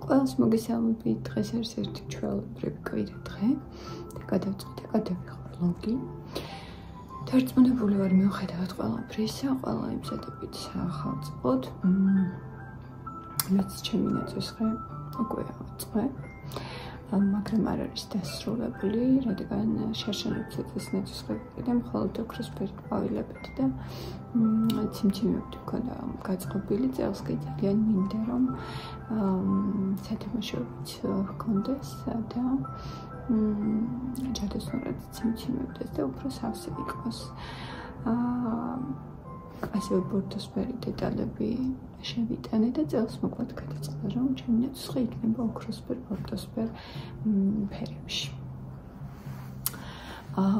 ყველას მოგესალმებით. დღეს არის ერთი ჩვეულებრივი კვირა დღე და გადავიღე ვლოგი. დარწმუნებული ვარ მიუხედავად ყველაფრისა, ყველა იმზადებით სახელმწიფოდ. მეც ჩემი ნაწვისხე უკვე ავაწყე. მაგრამ არ არის დასრულებული, რადგან შარშანებს ნაწვისხები და მხოლოდ ოქროსფერი ყვავილებით და ციმციმები მქონდა გაწყობილი. წელს კი ძალიან მინდა რომ სათამაშოებიც ჰქონდეს და ჯადოსნურად ციმციმებდეს და უფრო სავსე იყოს. ასევე ბორდოსფერი დეტალები შევიტანე და წელს მოკლედ გადაწყდა რომ ჩემი ნაწვისხე იქნება ოქროსფერ ბორდოსფერ ფერებში.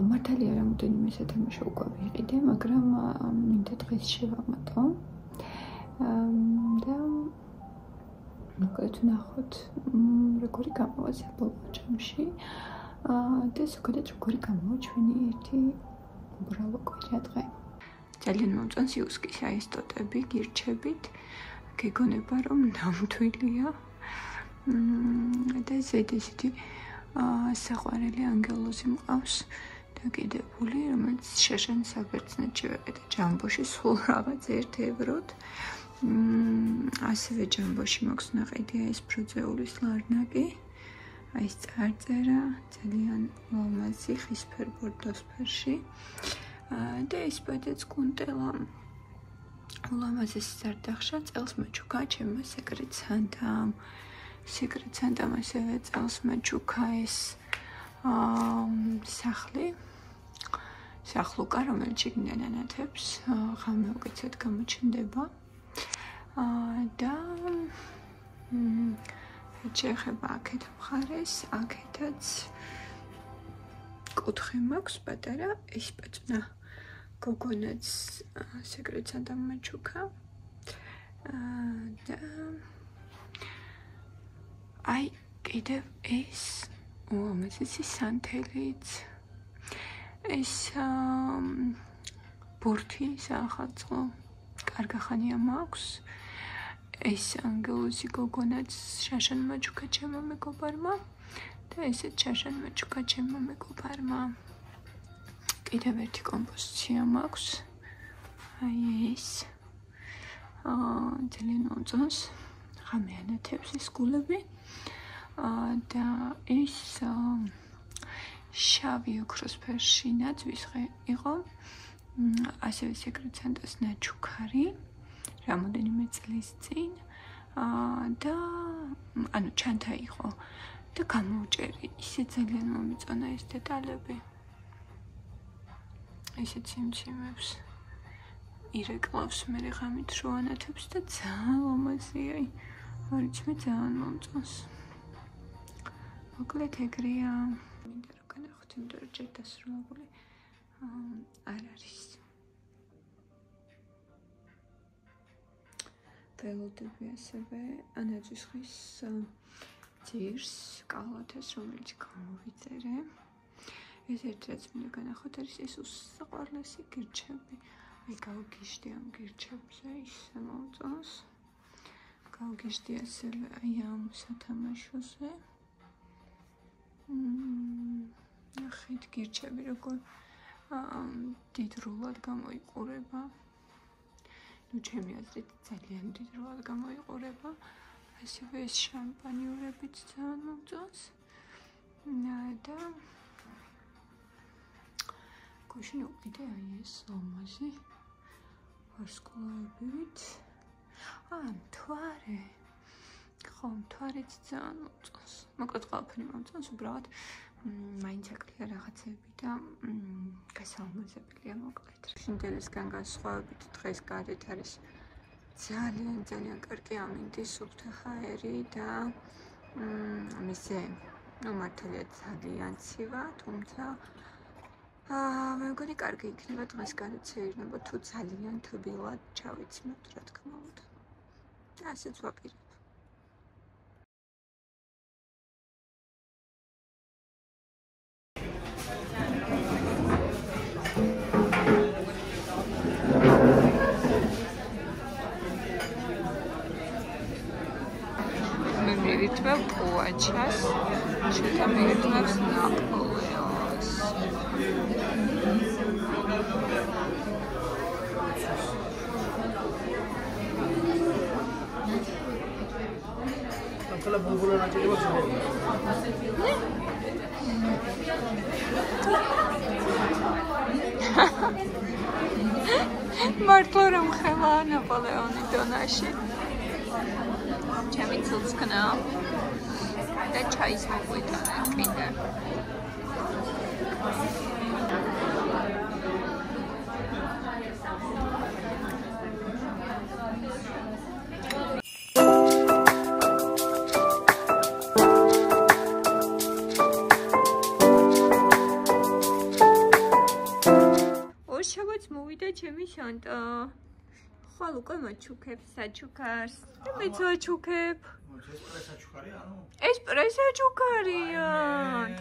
მართალია რამოდენიმე სათამაშო უკვე ვიყიდე, მაგრამ მინდა დღეს შევამატო. და მოკლედ ვნახოთ როგორი გამოვა საბოლოო ჯამში და ზოგადად როგორი გამოვა ჩვენი ერთი უბრალო კვირა დღე. ძალიან მომწონს იუსკის აისტოტები გირჩებით, გეგონება რომ ნამდვილია და ესეთი საყვარელი ანგელოზი მყავს დაკიდებული, რომელიც შაშანის საბერძნეთში ვიყიდე ჯამბოში სულ რაღაც 1 ევროდ. ასევე ჯამბოში მაქვს ნაყიდია ეს ბროძეულის ლარნაკი, აი ეს წარწერა ძალიან ლამაზი ხისფერ ბორდოსფერში. და ის პედეც კუნტელა ულამაზესი ზარდახშა წელს მაჩუქა ჩემმა სეკრეტ სანტამ ასევე წელს მაჩუქა ეს სახლუკა, რომელიც შიგნიდან ანათებს, ღამე უკეთესად გამოჩნდება და შეეხება აქეთ მხარეს, აქეთაც კუთხე მაქვს პატარა, ეს პაწნა გოგონაც სეკრეტ სანტამ მაჩუქა და აი კიდევ ეს ულამაზესი სანთელიც ეს ბურთი საახალწლო კარგახანია მაქვს ეს ანგელოზი გოგონაც შაშან მაჩუქა ჩემმა მეგობარმა და ესეც შაშან მაჩუქა ჩემმა მეგობარმა. კიდევ ერთი კომპოზიცია მაქვს. აი ეს. ძალიან მომწონს. ღამე ანათებს ეს გულები. და ეს შავი ოქროსფერში ნაწვისხე იყო. ასევე სეკრეტ სანტას ნაჩუქარი. რამოდენიმე წლის წინ. და ანუ ჩანთა იყო. და გამოვჭერი, ისე ძალიან მომიწონა ეს დეტალები. ისე ციმციმებს ირეკლავს მე ღამით რო ანათებს და ძალიან ლამაზია. არ იცი მე ძალიან მომწონს. მოკლედ ეგრეა. მინდა რომ განახოთ, იმიტომ რომ ჯერ დასრულებული არ არის. ველოდები ასევე ანაწვისხის ძირს, კალათას, რომელიც გამოვიწერე. ეს ერთ რაც მინდა განახოთ არის ეს უსაყვარლესი გირჩები. აი გავგიშდი ამ გირჩებზე, ისე მომწონს. გავგიშდი ასევე აი ამ სათამაშოზე. ნახეთ გირჩები როგორ დიდრულად გამოიყურება. ნუ ჩემი აზრით ძალიან დიდრულად გამოიყურება. ასევე ეს შამპანიურებიც ძალიან მომწონს. და გუშინ უყიდე აი ეს ლამაზი ვარსკვლავებით. მთვარე. ხო, მთვარეც ძალიან მომწონს. მოკლედ ყველაფერი მომწონს, უბრალოდ მაინც აკლია რაღაცები და გასალმაზებელია მოკლედ. შინდელისგან განსხვავებით დღეს გარეთ არის ძალიან კარგი ამინდის სუფთა ჰაერი და მისე მართალია ძალიან ცივა, თუმცა მე მგონი კარგი იქნება დღეს გარეთ შეირნება თუ ძალიან თბილად ჩავიცმოთ, რა თქმა უნდა. და ასეც ვაპირებ. მირითმევ კუაჩას, შუთა მირითმევს ნაპოლეონს. Kalau bulu-bulu nanti dia masuk. მართლა რომ ხელა ნაპოლეონი დონაში. ჩემი ცუცქნა და ჩაის მოგვიტანა კიდე. შევაც მოვიდა ჩემი შანტა. ხვალ უკვე მოჩუქებს საჩუქარს. და მეც ვაჩუქებ. ესპრესო ჩუქარია.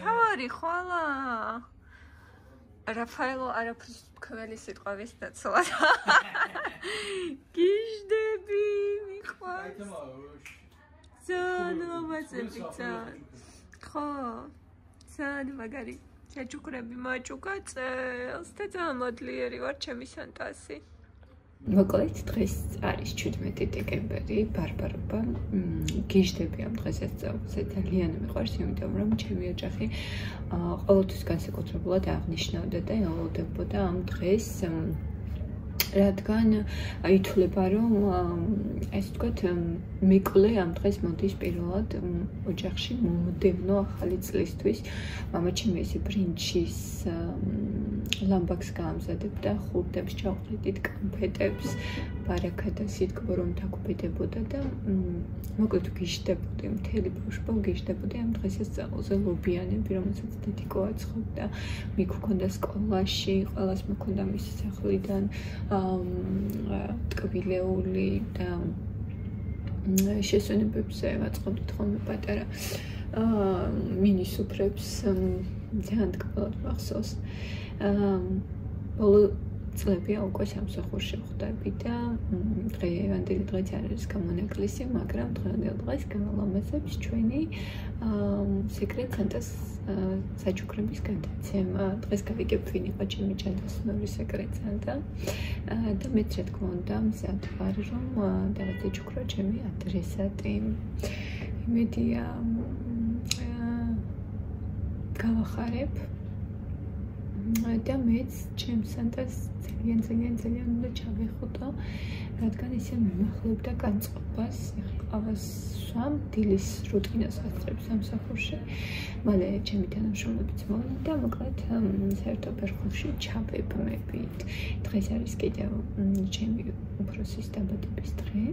თავარი ხვალა. რაფაელო არაფრის ქველი სიტყვების დაცლად. გიჟდები მიყვარს. ძალიან ლამაზები ძალიან. ხო. ძალიან მაგარი. საჩუქრები მაჭუკა წელს და ძალიან მადლიერი ვარ ჩემი სანტასი. მოკლედ დღეს არის 17 დეკემბერი, ბარბარობა. გიჟდები ამ დღესაც წელზე ძალიან მიყვარს, იმიტომ რომ ჩემი ოჯახი ყოველთვის განსაკუთრებულად აღნიშნავდა და ელოდებოდა ამ დღეს. რადგან ითვლება რომ ეს ვთქვათ მეკლე ამ დღეს მოდის პირველად ოჯახში მომდევნო ახალი წლისთვის. მამაჩემი ესე ბრინჩის ლამბაქს გაამზადებდა, ხურდებს ჩავყრიდით, კანფეტებს, ბარაქა და სიტკბო რომ დაგუბედებოდა და მოკლედ გიჟდებოდი, მთელი ბავშვობა გიჟდებოდი ამ დღესაც წელზე ლობიანები, რომელსაც დედიკო აცხობდა, მიქ ჰქონდა სკოლაში, ყველას მქონდა მისი სახლიდან ტკბილეული და შესვენებებს ვაწყობდით ხოლმე პატარა მინისუფრებს ძალიან ტკბილად მახსოვს. ბოლო წლებია უკვე სამსახურში ვხდები და დღევანდელი დღეც არ არის გამონაკლისი, მაგრამ დღევანდელ დღეს განალამაზებს ჩვენი სეკრეტ სანტას საჩუქრების გადაცემა. დღეს გავიგებ ვინ იყო ჩემი ჭადრასნური სეკრეტ სანტა და მეც რა თქმა უნდა მზად ვარ რომ დავაჩუქრო ჩემი ადრესატი. იმედია გავახარებ და მეც ჩემს სანტას ძალიან უნდა ჩავეხუტო, რადგან ისე მიმახლებდა განწყობას, ეხყავას სვამ დილის რუტინას ასწრებს სამსახურში. მალე ჩემი თანამშრომლებიც მოვიდა და მოკლედ საერთო ფერხულში ჩავებმებით. დღეს არის კიდევ ჩემი უფროსის დაბადების დღე.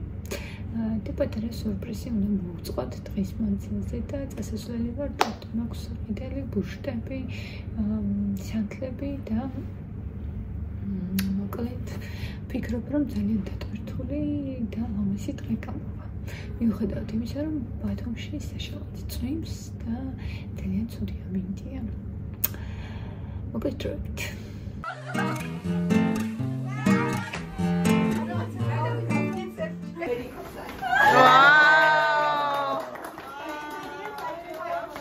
და პატარა სურპრიზი უნდა მოვუწყოთ დღის მანძილზე და წასასვლელი ვარ თვითონ მაქვს საყიდელი ბუშტები, სანთლები და მოკლედ ფიქრობ რომ ძალიან დატვირთული და ლამაზი დღე გამოვა. მიუხედავად იმისა რომ ბათუმში საშუალოდ წვიმს და ძალიან ცუდი ამინდია. მოკლედ დროებით.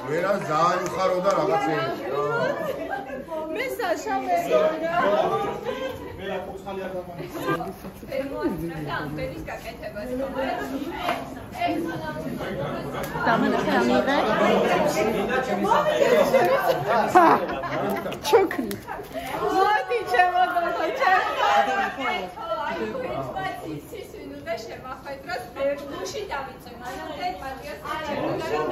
ვერა ძალიან უხარო და რაღაცეები. მე საშამერო რა. ვერა კუცხალი არ დამანახა. და ამბერის გაკეთებას დამანახე ამიღე. ჩოქრი. მოდი ჩემო და შემახვედროს ბერგუში დავიწვი მანამდე პატიოს ჩემდა რომ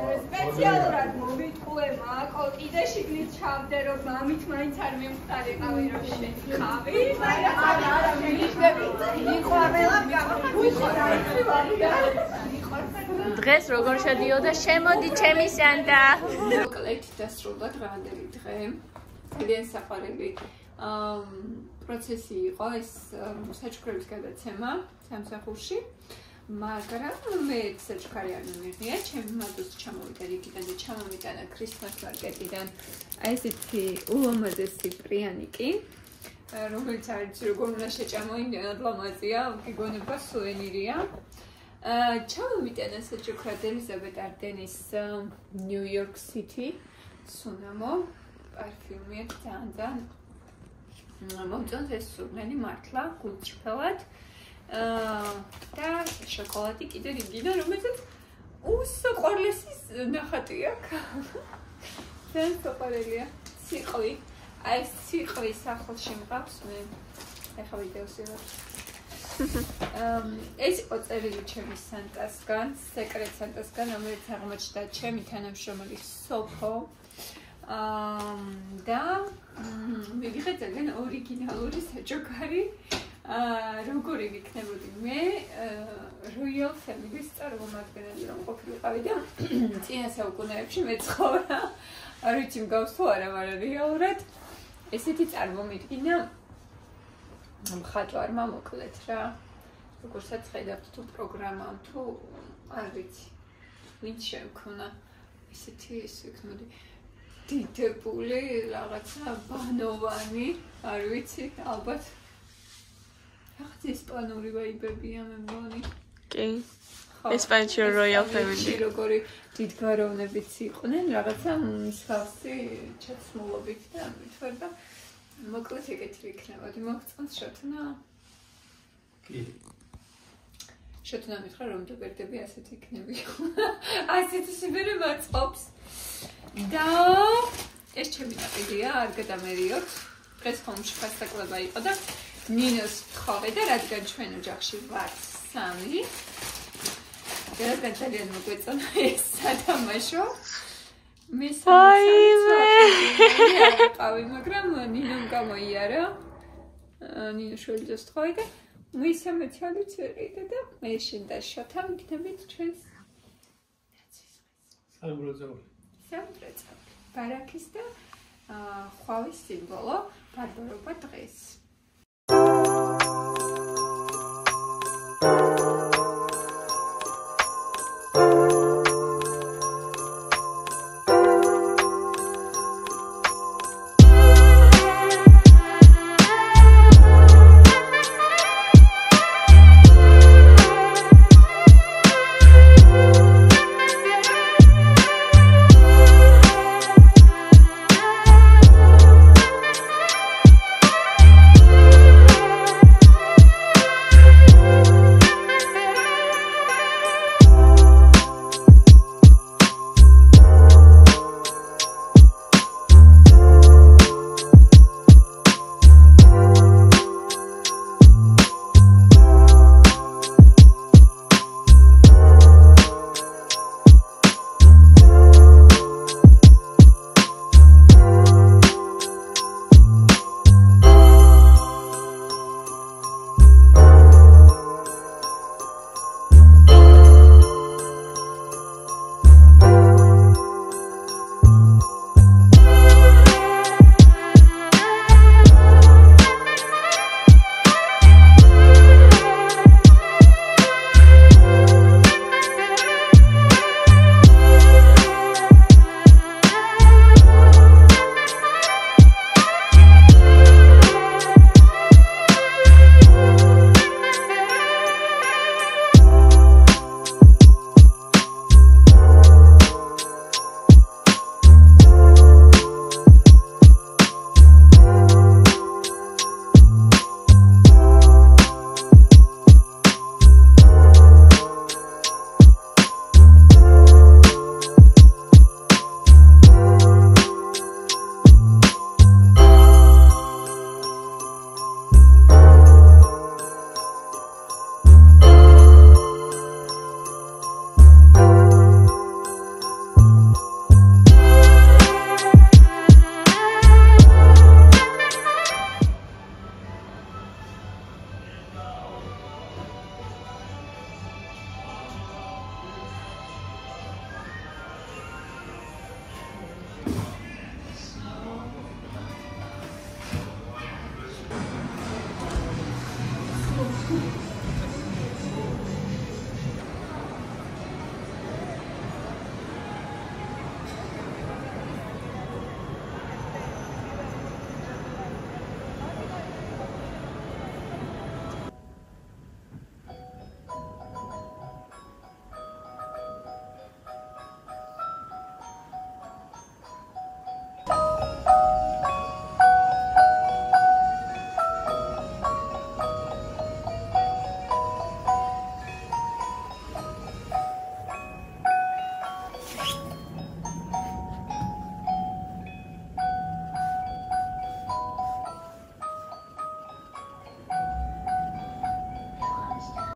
მე სპეციალურად მოვიტყუე მაკო კიდე შიგნით ჩავდე რომ მამით მაინც არ მემხდარიყავი რომ შეხავი მაგრამ არა მიიშდები მიყვარელა დღეს როგორ შედიოდა შემოდი ჩემი სანტა მოკლედ დასრულდა დღევანდელი დღე ძალიან საყვარელი პროცესი იყო ეს საჩუქრების გადაცემა სამსახურში, მაგრამ მე საჩუქარი არ მივიღია, ჩემი მადლს ჩამოვიდა რიგიდან და ჩამოვიტანა ქრისტმას მარკეტიდან ესეთი ულამაზესი პრიანიკი, რომელიც არ იცი როგორ უნდა შეჭამო, იმდენად ლამაზია, გიგონება სუვენირია. ჩამოვიტანა საჩუქრად ელიზაბეტ არდენის New York City სუნამო პარფიუმი ძალიან მომწონს ეს სურნელი მართლა გულწრფელად და შოკოლადი კიდე რიგიდან რომელსაც უსოყარლესი ნახატი აქვს ძალიან სოყარელია ციყვი აი ციყვი სახლში მყავს მე ეხლა ვიდეოს ვიღებ ეს იყო წერილი ჩემი სანტასგან სეკრეტ სანტასგან რომელიც აღმოჩნდა ჩემი თანამშრომელი სოფო და მივიღე ძალიან ორიგინალური საჩუქარი როგორი ვიქნებოდი მე Royal Family-ის წარმომადგენელი რომ ყოფილიყავი და წინა საუკუნეებში მეცხოვრა არ ვიცი მგავს თუ არა მაგრამ რეალურად ესეთი წარმომიდგინა მხატვარმა მოკლედ რა როგორცაც ხედავთ თუ პროგრამამ თუ არ ვიცი ვინც შემქონა ესეთი ის ვიქნოდი დიდებული რაღაცა ბანოვანი არ ვიცი ალბათ რაღაც ესპანური ვაიბებია მე მგონი კი ესპანური Royal Family როგორი დიდგვაროვნებიც იყვნენ რაღაცა მსხალსი ჩაცმულობით და ამიტომ და მოკლედ ეგეთი ვიქნებოდი მოგწონს შოთნა კი შოთნა მითხრა რომ დაბერდები ასეთი იქნები ასეთი სიბერე მაწყობს და ეს ჩემი ნაყიდია არ გადამერიოთ დღეს ხომში ფასტაკლება იყო და ნინოს თხოვე და რადგან ჩვენ ოჯახში ვართ სამი და რადგან ძალიან მოგვეწონა ეს სათამაშო მე სამი მაგრამ ნინომ გამოიარა ნინო შვილს თხოვე და მე სამი ცალიც ვიყიდე და მე შინდა შოთა მიგდებით ჩვენს სამბროწეული ბარაქის და ხვავის სიმბოლო ბარბარობა დღეს